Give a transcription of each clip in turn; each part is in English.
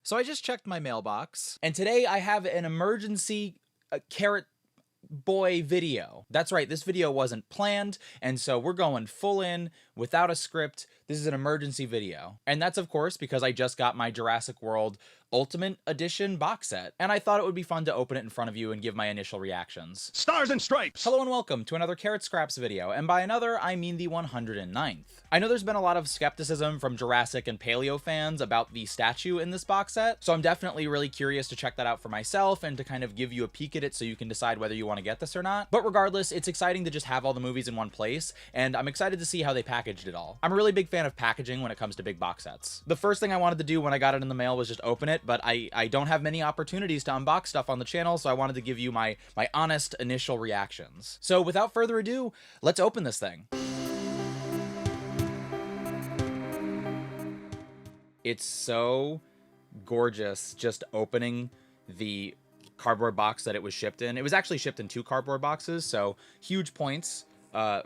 So I just checked my mailbox, and today I have an emergency carrot boy video. That's right, this video wasn't planned, and so we're going full in without a script. This is an emergency video. And that's of course because I just got my Jurassic World Ultimate Edition box set, and I thought it would be fun to open it in front of you and give my initial reactions. Stars and Stripes! Hello and welcome to another Carrot Scraps video, and by another, I mean the 109th. I know there's been a lot of skepticism from Jurassic and Paleo fans about the statue in this box set, so I'm definitely really curious to check that out for myself and to kind of give you a peek at it so you can decide whether you want to get this or not. But regardless, it's exciting to just have all the movies in one place, and I'm excited to see how they packaged it all. I'm a really big fan of packaging when it comes to big box sets. The first thing I wanted to do when I got it in the mail was just open it, but I don't have many opportunities to unbox stuff on the channel, so I wanted to give you my honest initial reactions. So without further ado, let's open this thing. It's so gorgeous just opening the cardboard box that it was shipped in. It was actually shipped in 2 cardboard boxes, so huge points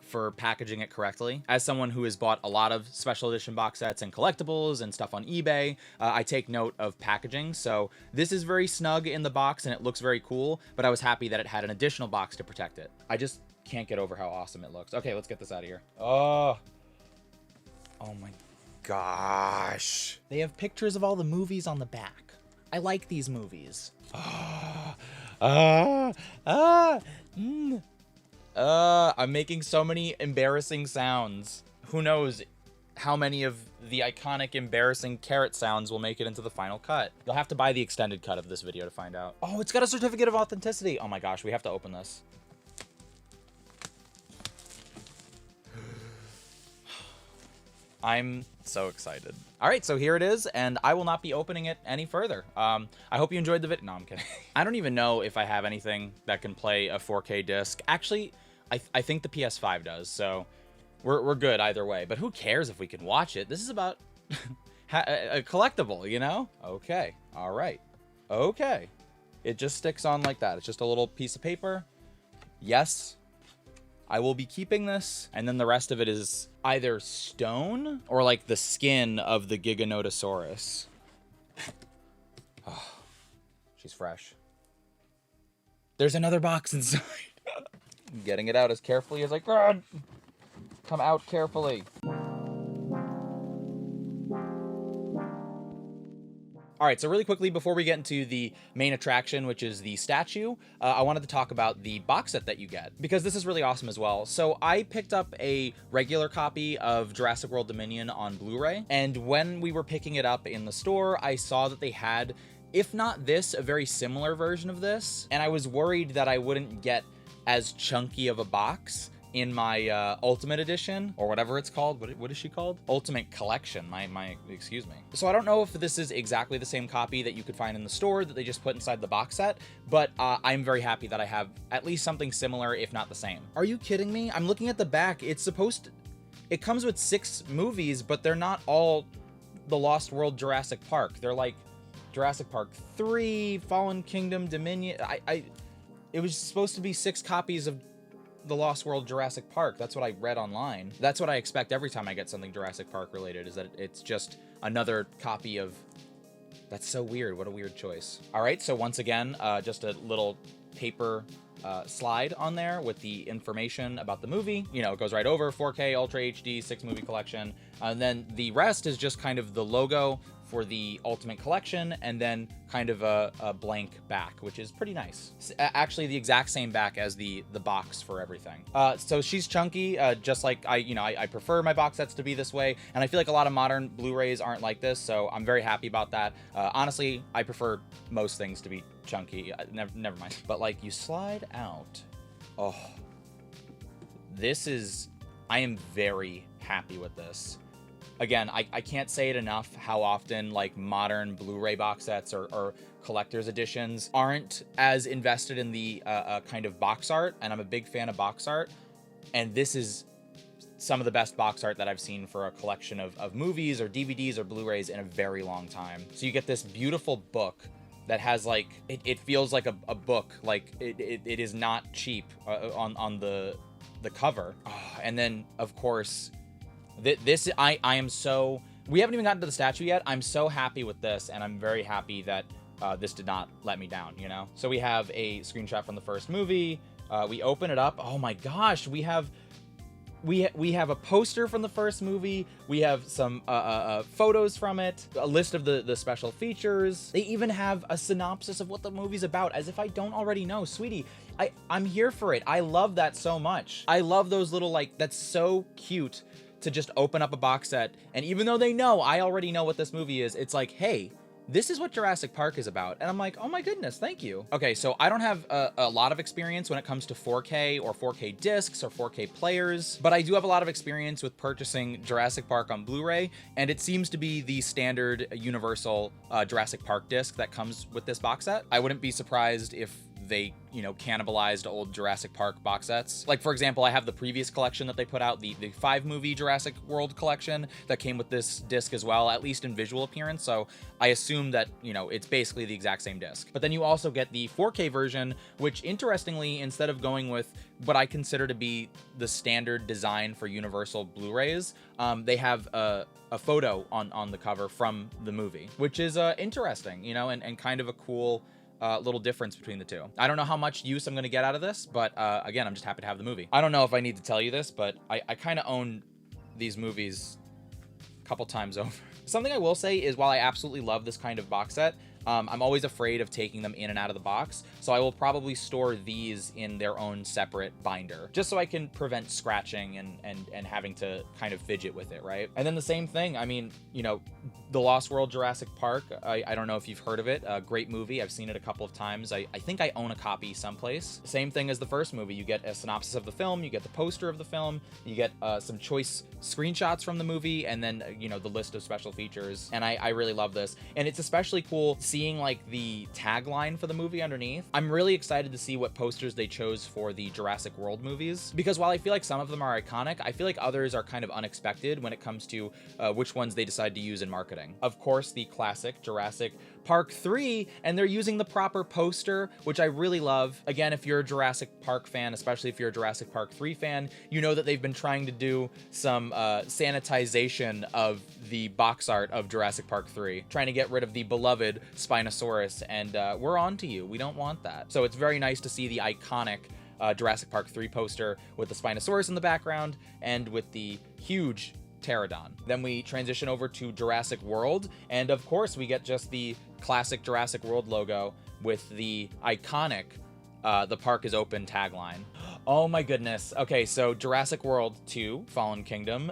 for packaging it correctly. As someone who has bought a lot of special edition box sets and collectibles and stuff on eBay, I take note of packaging. So this is very snug in the box and it looks very cool, but I was happy that it had an additional box to protect it. I just can't get over how awesome it looks. Okay, let's get this out of here. Oh my gosh. They have pictures of all the movies on the back. I like these movies. I'm making so many embarrassing sounds. Who knows how many of the iconic embarrassing carrot sounds will make it into the final cut. You'll have to buy the extended cut of this video to find out. Oh, it's got a certificate of authenticity. Oh my gosh, we have to open this. I'm so excited. All right, so here it is, and I will not be opening it any further. I hope you enjoyed the video. No, I'm kidding. I don't even know if I have anything that can play a 4K disc. Actually, I think the PS5 does, so we're good either way. But who cares if we can watch it? This is about a collectible, you know? Okay, all right, okay. It just sticks on like that. It's just a little piece of paper. Yes, I will be keeping this, and then the rest of it is either stone or like the skin of the Giganotosaurus. Oh, she's fresh. There's another box inside. I'm getting it out as carefully as I can. Come out carefully. All right, so really quickly before we get into the main attraction, which is the statue, I wanted to talk about the box set that you get, because this is really awesome as well. So I picked up a regular copy of Jurassic World Dominion on Blu-ray, and when we were picking it up in the store, I saw that they had, if not this, a very similar version of this, and I was worried that I wouldn't get as chunky of a box in my Ultimate Edition, or whatever it's called. What is she called? Ultimate Collection, excuse me. So I don't know if this is exactly the same copy that you could find in the store that they just put inside the box set, but I'm very happy that I have at least something similar, if not the same. Are you kidding me? I'm looking at the back. It comes with 6 movies, but they're not all the Lost World Jurassic Park. They're like Jurassic Park 3, Fallen Kingdom, Dominion. It was supposed to be 6 copies of the Lost World Jurassic Park. That's what I read online. That's what I expect every time I get something Jurassic Park related, is that it's just another copy of... That's so weird. What a weird choice. All right, so once again, just a little paper slide on there with the information about the movie. You know, it goes right over, 4K, Ultra HD, 6 movie collection. And then the rest is just kind of the logo for the Ultimate Collection, and then kind of a blank back, which is pretty nice. Actually, the exact same back as the box for everything. So she's chunky, just like I prefer my box sets to be this way, and I feel like a lot of modern Blu-rays aren't like this, so I'm very happy about that. Honestly, I prefer most things to be chunky. Never mind. But like, you slide out. Oh, I am very happy with this. Again, I can't say it enough how often like modern Blu-ray box sets or collector's editions aren't as invested in the kind of box art, and I'm a big fan of box art, and this is some of the best box art that I've seen for a collection of movies or DVDs or Blu-rays in a very long time. So you get this beautiful book that has like, it feels like a book, like it is not cheap on the cover. Oh, and then of course, I am so We haven't even gotten to the statue yet. I'm so happy with this, and I'm very happy that this did not let me down, you know? So we have a screenshot from the first movie. We open it up. Oh my gosh, we have a poster from the first movie. We have some photos from it, a list of the special features. They even have a synopsis of what the movie's about, as if I don't already know. Sweetie, I'm here for it. I love that so much. I love those little, like, that's so cute to just open up a box set, and even though they know I already know what this movie is, it's like, hey, this is what Jurassic Park is about. And I'm like, oh my goodness, thank you. Okay, so I don't have a lot of experience when it comes to 4K or 4K discs or 4K players, but I do have a lot of experience with purchasing Jurassic Park on Blu-ray, and it seems to be the standard universal Jurassic Park disc that comes with this box set. I wouldn't be surprised if they, you know, cannibalized old Jurassic Park box sets. Like, for example, I have the previous collection that they put out, the 5-movie Jurassic World collection that came with this disc as well, at least in visual appearance. So I assume that, you know, it's basically the exact same disc. But then you also get the 4K version, which interestingly, instead of going with what I consider to be the standard design for universal Blu-rays, they have a photo on the cover from the movie, which is interesting, you know, and kind of a cool little difference between the two. I don't know how much use I'm going to get out of this, but again, I'm just happy to have the movie. I don't know if I need to tell you this, but I kind of own these movies a couple times over. Something I will say is, while I absolutely love this kind of box set, I'm always afraid of taking them in and out of the box, so I will probably store these in their own separate binder, just so I can prevent scratching and having to kind of fidget with it, right? And then the same thing, I mean, you know, The Lost World Jurassic Park, I don't know if you've heard of it, a great movie, I've seen it a couple of times, I think I own a copy someplace. Same thing as the first movie, you get a synopsis of the film, you get the poster of the film, you get some choice screenshots from the movie, and then, you know, the list of special features, and I really love this. And it's especially cool seeing like the tagline for the movie underneath. I'm really excited to see what posters they chose for the Jurassic World movies, because while I feel like some of them are iconic, I feel like others are kind of unexpected when it comes to which ones they decide to use in marketing. Of course, the classic Jurassic Park 3, and they're using the proper poster, which I really love. Again, if you're a Jurassic Park fan, especially if you're a Jurassic Park 3 fan, you know that they've been trying to do some sanitization of the box art of Jurassic Park 3, trying to get rid of the beloved Spinosaurus, and we're on to you. We don't want that. So it's very nice to see the iconic Jurassic Park 3 poster with the Spinosaurus in the background and with the huge pterodon. Then we transition over to Jurassic World, and of course we get just the classic Jurassic World logo with the iconic "The park is open" tagline. Oh my goodness. Okay, so Jurassic World 2, Fallen Kingdom,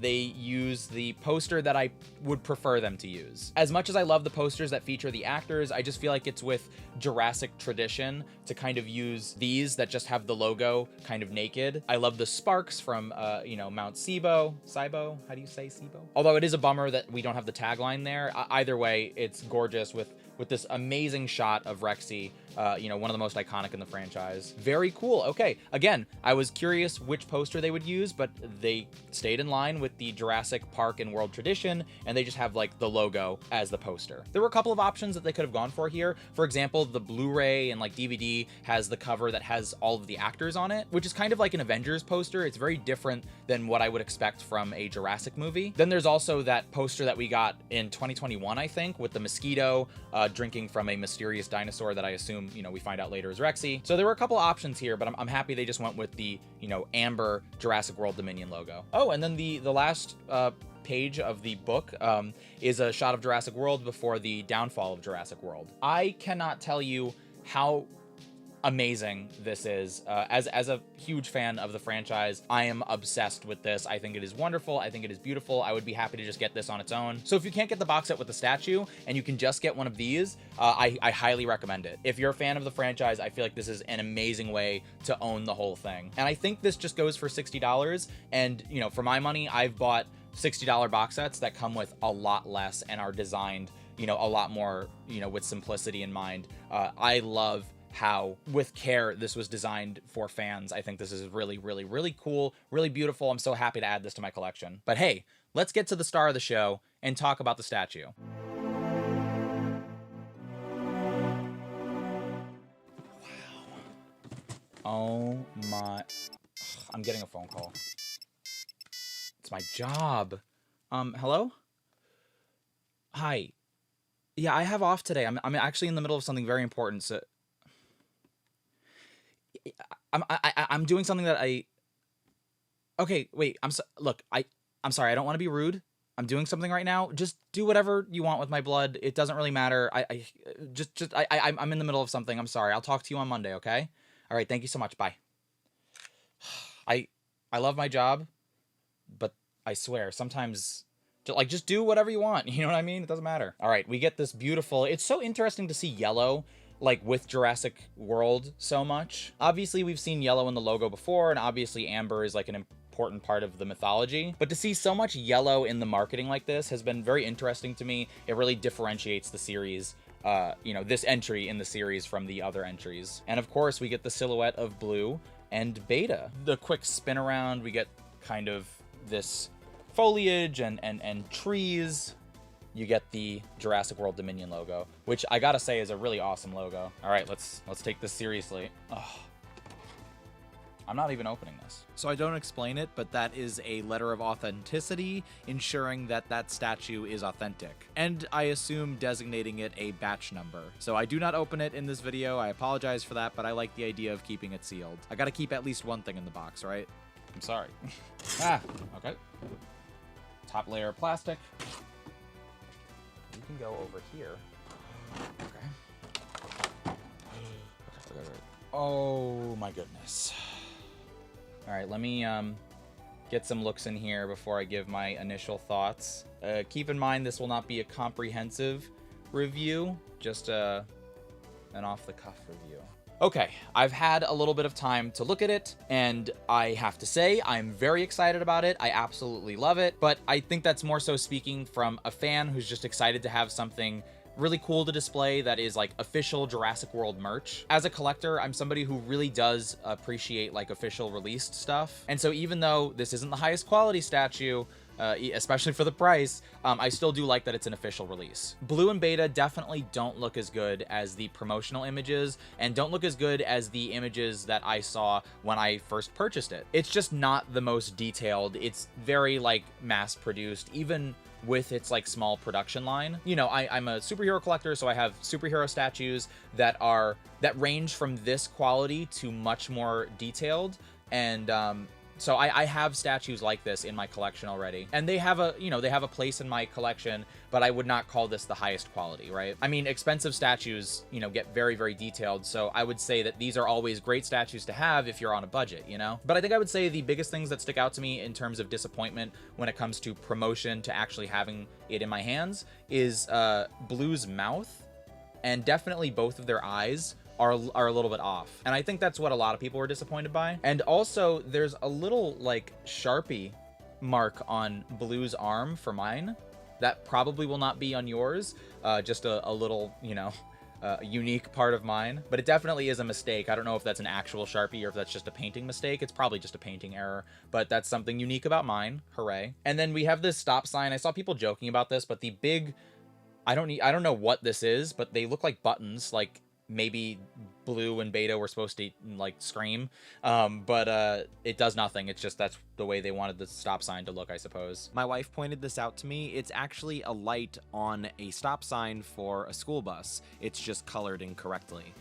they use the poster that I would prefer them to use. As much as I love the posters that feature the actors, I just feel like it's with Jurassic tradition to kind of use these that just have the logo kind of naked. I love the sparks from, you know, Mount Sibo. Sibo? How do you say Sibo? Although it is a bummer that we don't have the tagline there. Either way, it's gorgeous with this amazing shot of Rexy, you know, one of the most iconic in the franchise. Very cool. Okay, again, I was curious which poster they would use, but they stayed in line with the Jurassic Park and World tradition, and they just have like the logo as the poster. There were a couple of options that they could have gone for here. For example, the Blu-ray and like DVD has the cover that has all of the actors on it, which is kind of like an Avengers poster. It's very different than what I would expect from a Jurassic movie. Then there's also that poster that we got in 2021, I think, with the mosquito drinking from a mysterious dinosaur that I assume, you know, we find out later is Rexy. So there were a couple options here, but I'm happy they just went with the, you know, amber Jurassic World Dominion logo. Oh, and then the last page of the book is a shot of Jurassic World before the downfall of Jurassic World. I cannot tell you how amazing this is. As a huge fan of the franchise, I am obsessed with this. I think it is wonderful. I think it is beautiful. I would be happy to just get this on its own. So if you can't get the box set with the statue and you can just get one of these, I highly recommend it. If you're a fan of the franchise, I feel like this is an amazing way to own the whole thing. And I think this just goes for $60. And, you know, for my money, I've bought $60 box sets that come with a lot less and are designed, you know, a lot more, you know, with simplicity in mind. I love how with care this was designed for fans. I think this is really, really, really cool, really beautiful. I'm so happy to add this to my collection. But hey, let's get to the star of the show and talk about the statue. Wow. Oh my, I'm getting a phone call. It's my job. Hello? Hi. Yeah, I have off today. I'm actually in the middle of something very important. So I'm doing something that I. Okay, wait. Look. I'm sorry. I don't want to be rude. I'm doing something right now. Just do whatever you want with my blood. It doesn't really matter. I'm in the middle of something. I'm sorry. I'll talk to you on Monday. Okay. All right. Thank you so much. Bye. I I love my job, but I swear sometimes just do whatever you want. You know what I mean? It doesn't matter. All right, we get this beautiful. It's so interesting to see yellow like with Jurassic World so much. Obviously, we've seen yellow in the logo before, and obviously amber is like an important part of the mythology. But to see so much yellow in the marketing like this has been very interesting to me. It really differentiates the series. This entry in the series from the other entries. And of course, we get the silhouette of Blue and Beta. The quick spin around, we get kind of this foliage and trees. You get the Jurassic World Dominion logo, which I gotta say is a really awesome logo. All right, let's take this seriously. Oh, I'm not even opening this. So I don't explain it, but that is a letter of authenticity, ensuring that that statue is authentic. And I assume designating it a batch number. So I do not open it in this video. I apologize for that, but I like the idea of keeping it sealed. I gotta keep at least one thing in the box, right? I'm sorry. Okay. Top layer of plastic. You can go over here. Okay. Oh my goodness. All right, let me get some looks in here before I give my initial thoughts. Keep in mind this will not be a comprehensive review, just an off-the-cuff review. Okay, I've had a little bit of time to look at it, and I have to say I'm very excited about it. I absolutely love it, but I think that's more so speaking from a fan who's just excited to have something really cool to display that is like official Jurassic World merch. As a collector, I'm somebody who really does appreciate like official released stuff. And so even though this isn't the highest quality statue, especially for the price, I still do like that it's an official release. Blue and Beta definitely don't look as good as the promotional images and don't look as good as the images that I saw when I first purchased it. It's just not the most detailed. It's very like mass produced, even with its like small production line. You know, I'm a superhero collector, so I have superhero statues that range from this quality to much more detailed. And so I have statues like this in my collection already, and they have a place in my collection, but I would not call this the highest quality, right? I mean, expensive statues, get very, very detailed. So I would say that these are always great statues to have if you're on a budget, But I think I would say the biggest things that stick out to me in terms of disappointment when it comes to promotion to actually having it in my hands is Blue's mouth, and definitely both of their eyes are a little bit off. And I think that's what a lot of people were disappointed by. And also there's a little like Sharpie mark on Blue's arm for mine. That probably will not be on yours. Just a little, unique part of mine, but it definitely is a mistake. I don't know if that's an actual Sharpie or if that's just a painting mistake. It's probably just a painting error, but that's something unique about mine. Hooray. And then we have this stop sign. I saw people joking about this, but the big, I don't know what this is, but they look like buttons, like maybe Blue and Beta were supposed to like scream, but it does nothing. It's just that's the way they wanted the stop sign to look, I suppose. My wife pointed this out to me. It's actually a light on a stop sign for a school bus. It's just colored incorrectly.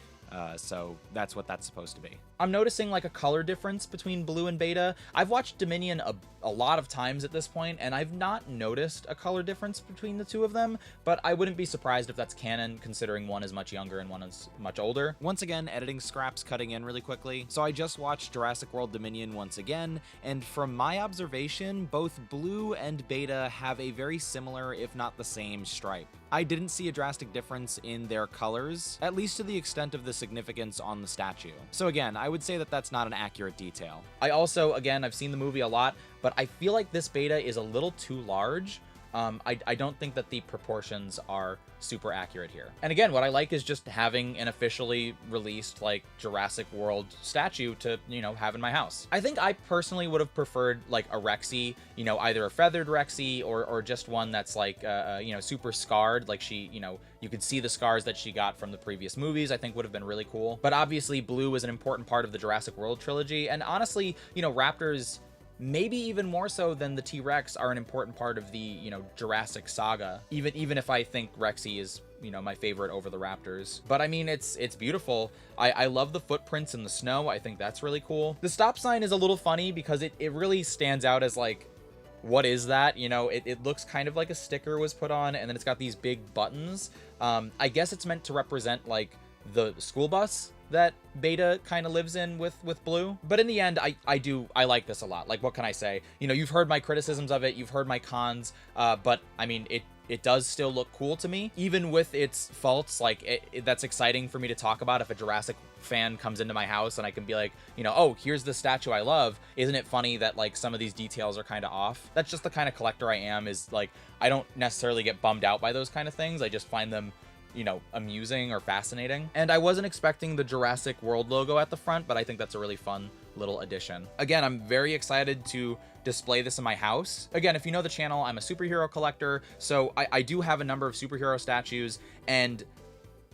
So that's what that's supposed to be. I'm noticing like a color difference between Blue and Beta. I've watched Dominion a lot of times at this point, and I've not noticed a color difference between the two of them, but I wouldn't be surprised if that's canon, considering one is much younger and one is much older. Once again, editing scraps cutting in really quickly. So I just watched Jurassic World Dominion once again, and from my observation, both Blue and Beta have a very similar, if not the same, stripe. I didn't see a drastic difference in their colors, at least to the extent of the significance on the statue. So again, I would say that that's not an accurate detail. I also, again, I've seen the movie a lot, but I feel like this Beta is a little too large. I don't think that the proportions are super accurate here. And again, what I like is just having an officially released like Jurassic World statue to, have in my house. I think I personally would have preferred like a Rexy, either a feathered Rexy or just one that's like, super scarred. Like she, you could see the scars that she got from the previous movies, I think would have been really cool. But obviously Blue is an important part of the Jurassic World trilogy. And honestly, Raptors maybe even more so than the T-Rex, are an important part of the, you know, Jurassic saga, even if I think Rexy is, you know, my favorite over the Raptors. But I mean, it's beautiful. I love the footprints in the snow. I think that's really cool. The stop sign is a little funny because it really stands out as like, what is that? You know, it looks kind of like a sticker was put on, and then it's got these big buttons. I guess it's meant to represent like the school bus that Beta kind of lives in with Blue. But in the end, I like this a lot. Like, what can I say? You know, you've heard my criticisms of it, you've heard my cons, but I mean, it does still look cool to me, even with its faults. Like, that's exciting for me to talk about if a Jurassic fan comes into my house and I can be like, you know, oh, here's the statue I love. Isn't it funny that like some of these details are kind of off? That's just the kind of collector I am, is like, I don't necessarily get bummed out by those kind of things. I just find them, you know, amusing or fascinating. And I wasn't expecting the Jurassic World logo at the front, but I think that's a really fun little addition. Again, I'm very excited to display this in my house. Again, if you know the channel, I'm a superhero collector, so I do have a number of superhero statues, and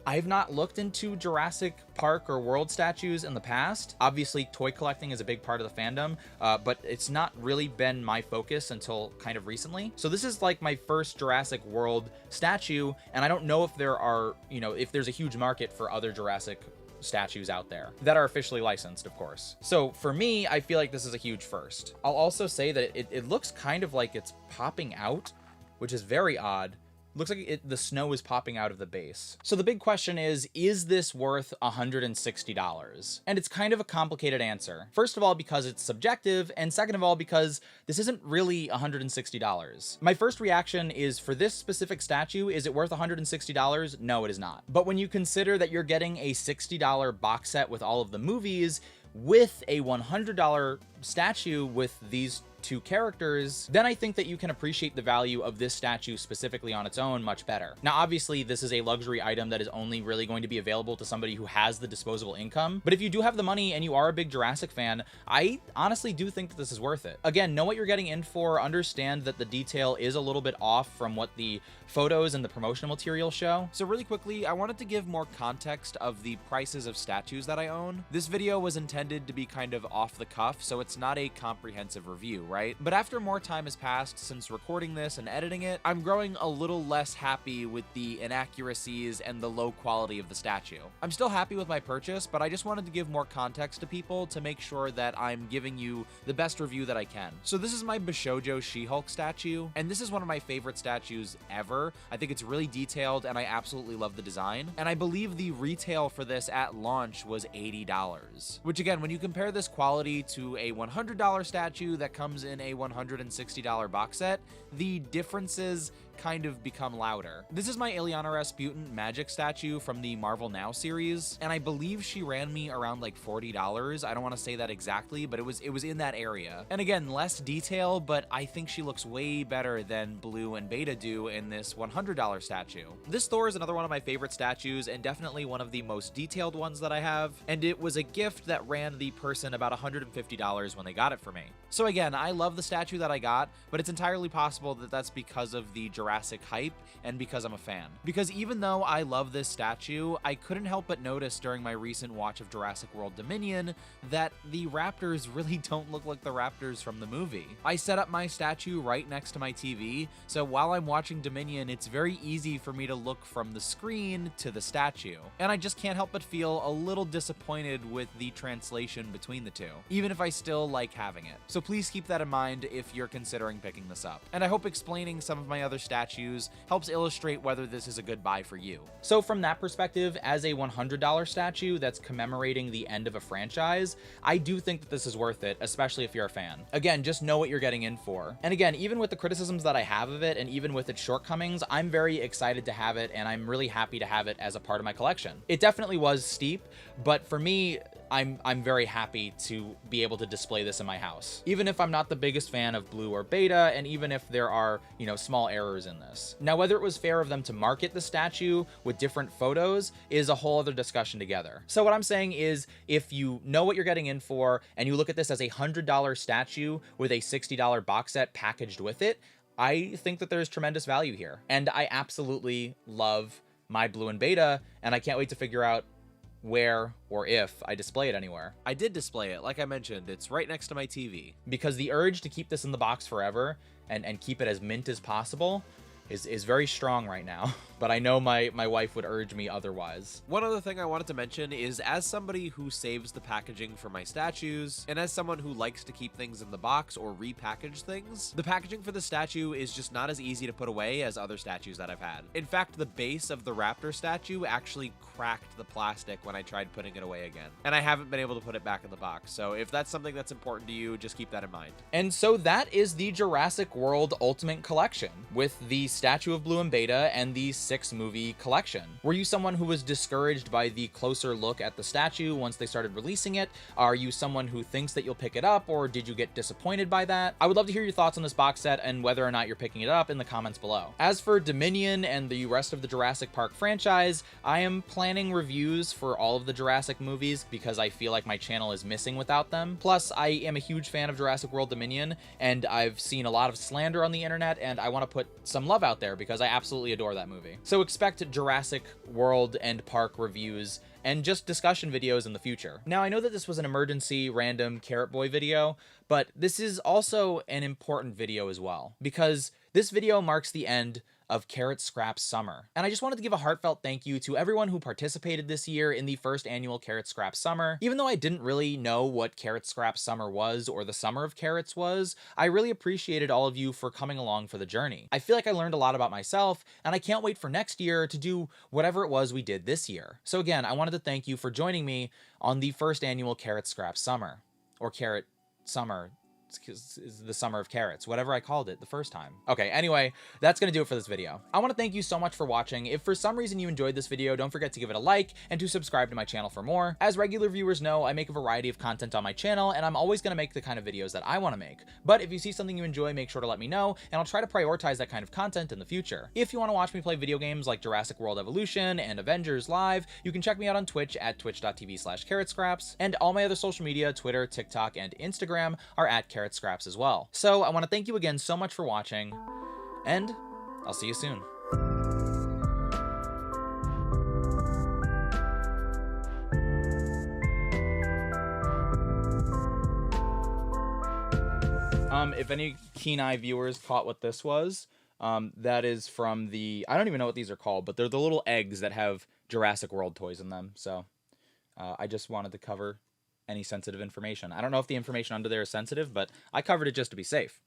I've not looked into Jurassic Park or World statues in the past. Obviously, toy collecting is a big part of the fandom, but it's not really been my focus until kind of recently. So this is like my first Jurassic World statue, and I don't know if there are, you know, if there's a huge market for other Jurassic statues out there that are officially licensed, of course. So for me, I feel like this is a huge first. I'll also say that it looks kind of like it's popping out, which is very odd. Looks like the snow is popping out of the base. So the big question is this worth $160? And it's kind of a complicated answer. First of all, because it's subjective, and second of all, because this isn't really $160. My first reaction is, for this specific statue, is it worth $160? No, it is not. But when you consider that you're getting a $60 box set with all of the movies, with a $100 statue with these two characters, then I think that you can appreciate the value of this statue specifically on its own much better. Now, obviously, this is a luxury item that is only really going to be available to somebody who has the disposable income, but if you do have the money and you are a big Jurassic fan, I honestly do think that this is worth it. Again, know what you're getting in for, understand that the detail is a little bit off from what the photos and the promotional material show. So really quickly, I wanted to give more context of the prices of statues that I own. This video was intended to be kind of off the cuff, so it's not a comprehensive review, right? But after more time has passed since recording this and editing it, I'm growing a little less happy with the inaccuracies and the low quality of the statue. I'm still happy with my purchase, but I just wanted to give more context to people to make sure that I'm giving you the best review that I can. So this is my Bishojo She-Hulk statue, and this is one of my favorite statues ever. I think it's really detailed, and I absolutely love the design. And I believe the retail for this at launch was $80, which again, when you compare this quality to a $100 statue that comes in a $160 box set, the differences kind of become louder. This is my Ileana Rasputin magic statue from the Marvel Now series, and I believe she ran me around like $40. I don't want to say that exactly, but it was in that area. And again, less detail, but I think she looks way better than Blue and Beta do in this $100 statue. This Thor is another one of my favorite statues, and definitely one of the most detailed ones that I have, and it was a gift that ran the person about $150 when they got it for me. So again, I love the statue that I got, but it's entirely possible that that's because of the Jurassic hype and because I'm a fan. Because even though I love this statue, I couldn't help but notice during my recent watch of Jurassic World Dominion that the raptors really don't look like the raptors from the movie. I set up my statue right next to my TV, so while I'm watching Dominion, it's very easy for me to look from the screen to the statue. And I just can't help but feel a little disappointed with the translation between the two, even if I still like having it. So please keep that in mind if you're considering picking this up. And I hope explaining some of my other statues helps illustrate whether this is a good buy for you. So from that perspective, as a $100 statue that's commemorating the end of a franchise, I do think that this is worth it, especially if you're a fan. Again, just know what you're getting in for. And again, even with the criticisms that I have of it, and even with its shortcomings, I'm very excited to have it, and I'm really happy to have it as a part of my collection. It definitely was steep, but for me, I'm very happy to be able to display this in my house, even if I'm not the biggest fan of Blue or Beta, and even if there are, you know, small errors in this. Now, whether it was fair of them to market the statue with different photos is a whole other discussion together. So what I'm saying is, if you know what you're getting in for, and you look at this as a $100 statue with a $60 box set packaged with it, I think that there's tremendous value here. And I absolutely love my Blue and Beta, and I can't wait to figure out where or if I display it anywhere. I did display it, like I mentioned, it's right next to my TV. Because the urge to keep this in the box forever and keep it as mint as possible is very strong right now. But I know my wife would urge me otherwise. One other thing I wanted to mention is, as somebody who saves the packaging for my statues, and as someone who likes to keep things in the box or repackage things, the packaging for the statue is just not as easy to put away as other statues that I've had. In fact, the base of the raptor statue actually cracked the plastic when I tried putting it away again, and I haven't been able to put it back in the box. So if that's something that's important to you, just keep that in mind. And so that is the Jurassic World Ultimate Collection, with the statue of Blue and Beta and the 6-movie collection. Were you someone who was discouraged by the closer look at the statue once they started releasing it? Are you someone who thinks that you'll pick it up, or did you get disappointed by that? I would love to hear your thoughts on this box set and whether or not you're picking it up in the comments below. As for Dominion and the rest of the Jurassic Park franchise, I am planning reviews for all of the Jurassic movies because I feel like my channel is missing without them. Plus, I am a huge fan of Jurassic World Dominion, and I've seen a lot of slander on the internet, and I want to put some love out there because I absolutely adore that movie. So expect Jurassic World and Park reviews and just discussion videos in the future. Now, I know that this was an emergency random Carrot Boy video, but this is also an important video as well, because this video marks the end of Carrot Scraps Summer. And I just wanted to give a heartfelt thank you to everyone who participated this year in the first annual Carrot Scraps Summer. Even though I didn't really know what Carrot Scraps Summer was or the Summer of Carrots was, I really appreciated all of you for coming along for the journey. I feel like I learned a lot about myself, and I can't wait for next year to do whatever it was we did this year. So again, I wanted to thank you for joining me on the first annual Carrot Scraps Summer, or Carrot Summer. Is the Summer of Carrots, whatever I called it the first time. Okay, anyway, that's gonna do it for this video. I want to thank you so much for watching. If for some reason you enjoyed this video, don't forget to give it a like and to subscribe to my channel for more. As regular viewers know, I make a variety of content on my channel, and I'm always gonna make the kind of videos that I want to make. But if you see something you enjoy, make sure to let me know, and I'll try to prioritize that kind of content in the future. If you want to watch me play video games like Jurassic World Evolution and Avengers Live, you can check me out on Twitch at twitch.tv/carrotscraps, and all my other social media, Twitter, TikTok, and Instagram are at carrotscraps as well. So I want to thank you again so much for watching, and I'll see you soon. If any keen eye viewers caught what this was, that is from the, I don't even know what these are called, but they're the little eggs that have Jurassic World toys in them. So I just wanted to cover any sensitive information. I don't know if the information under there is sensitive, but I covered it just to be safe.